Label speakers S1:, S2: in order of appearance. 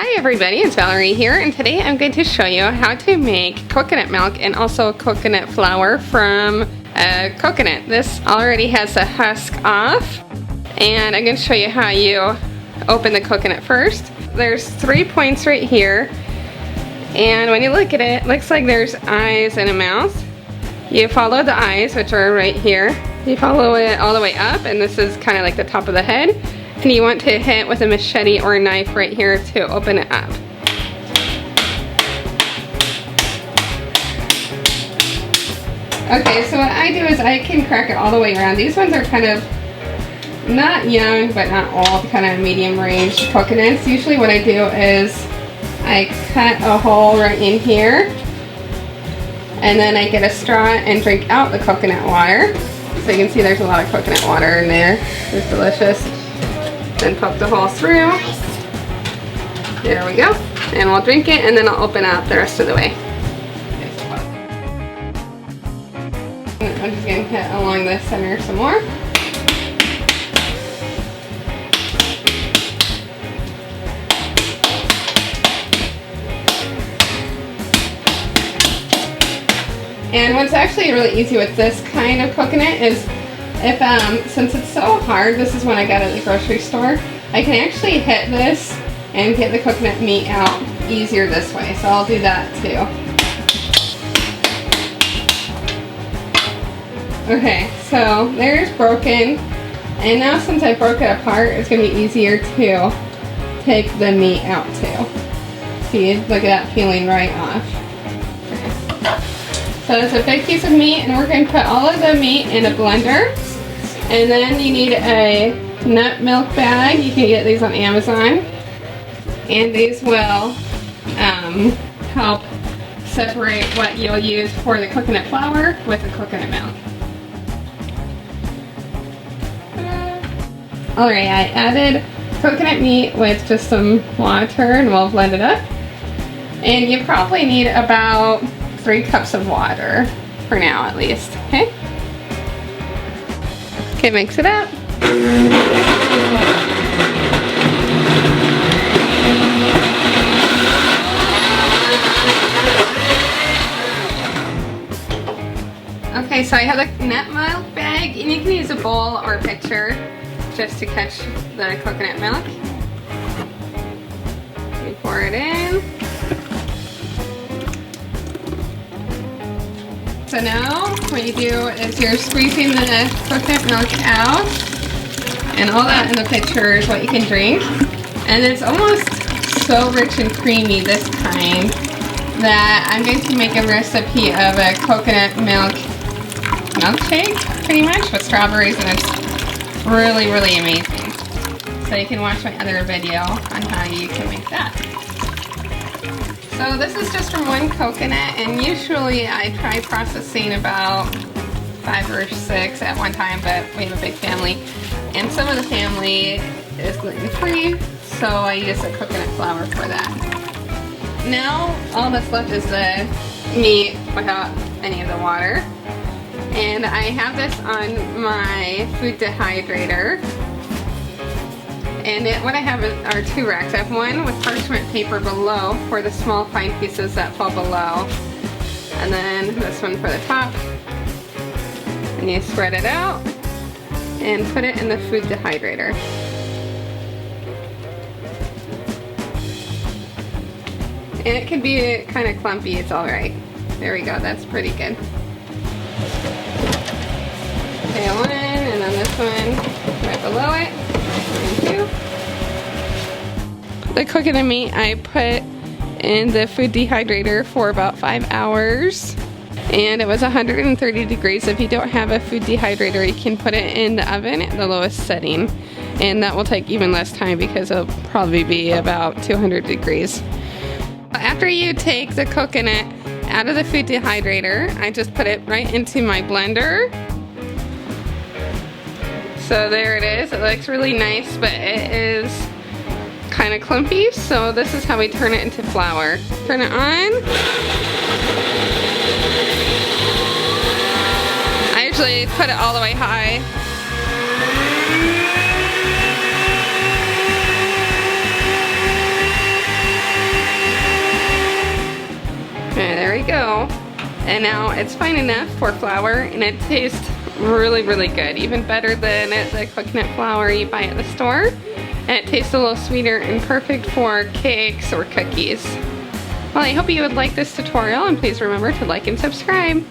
S1: Hi everybody, it's Valerie here, and today I'm going to show you how to make coconut milk and also coconut flour from coconut. This already has the husk off, and I'm going to show you how you open the coconut first. There's 3 points right here, and when you look at it, it looks like there's eyes and a mouth. You follow the eyes, which are right here. You follow it all the way up, and this is kind of like the top of the head. And you want to hit with a machete or a knife right here to open it up. Okay, so what I do is I can crack it all the way around. These ones are kind of not young, but not old, kind of medium range coconuts. Usually what I do is I cut a hole right in here, and then I get a straw and drink out the coconut water. So you can see there's a lot of coconut water in there. It's delicious. Then poke the hole through. There we go. And we'll drink it, and then I'll open up the rest of the way. I'm just going to hit along the center some more. And what's actually really easy with this kind of coconut is since it's so hard, this is when I got it at the grocery store, I can actually hit this and get the coconut meat out easier this way. So I'll do that too. Okay, so there's broken. And now since I broke it apart, it's going to be easier to take the meat out too. See, look at that peeling right off. So it's a big piece of meat, and we're going to put all of the meat in a blender. And then you need a nut milk bag. You can get these on Amazon. And these will help separate what you'll use for the coconut flour with the coconut milk. Alright, I added coconut meat with just some water, and we'll blend it up. And you probably need about 3 cups of water for now at least, okay? Okay, mix it up. Okay, so I have a nut milk bag, and you can use a bowl or a pitcher just to catch the coconut milk. You pour it in. So now what you do is you're squeezing the coconut milk out, and all that in the pitcher is what you can drink. And it's almost so rich and creamy, this kind, that I'm going to make a recipe of a coconut milk milkshake, pretty much, with strawberries, and it's really, really amazing. So you can watch my other video on how you can make that. So this is just from one coconut, and usually I try processing about 5 or 6 at one time, but we have a big family, and some of the family is gluten-free, so I use the coconut flour for that. Now all that's left is the meat without any of the water, and I have this on my food dehydrator. And what I have are 2 racks. I have one with parchment paper below for the small fine pieces that fall below. And then this one for the top. And you spread it out and put it in the food dehydrator. And it can be kind of clumpy, it's alright. There we go, that's pretty good. Okay, one, and then this one right below it. The coconut meat I put in the food dehydrator for about 5 hours, and it was 130 degrees. If you don't have a food dehydrator, you can put it in the oven at the lowest setting, and that will take even less time because it'll probably be about 200 degrees. After you take the coconut out of the food dehydrator, I just put it right into my blender. So there it is. It looks really nice, but it is kind of clumpy, so this is how we turn it into flour. Turn it on. I usually put it all the way high. And now it's fine enough for flour, and it tastes really, really good. Even better than the coconut flour you buy at the store. And it tastes a little sweeter and perfect for cakes or cookies. Well, I hope you would like this tutorial, and please remember to like and subscribe.